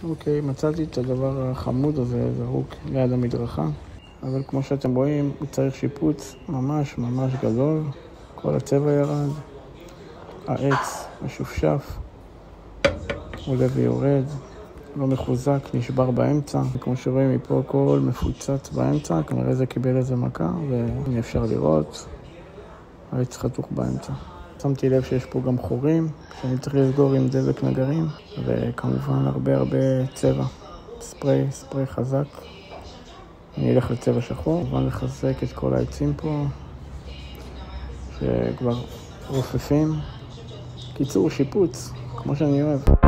אוקיי, מצאתי את הדבר החמוד הזה, זרוק ליד המדרכה. אבל כמו שאתם רואים, הוא צריך שיפוץ ממש ממש גדול. כל הצבע ירד, העץ משופשף, עולה ויורד, לא מחוזק, נשבר באמצע. וכמו שרואים מפה, הכל מפוצץ באמצע, כנראה זה קיבל איזה מכה, ואי אפשר לראות, העץ חתוך באמצע. שמתי לב שיש פה גם חורים, שאני צריך לסגור עם דבק נגרים, וכמובן הרבה צבע, ספרי חזק. אני אלך לצבע שחור, כמובן לחזק את כל העצים פה, שכבר רופפים. קיצור, שיפוץ, כמו שאני אוהב.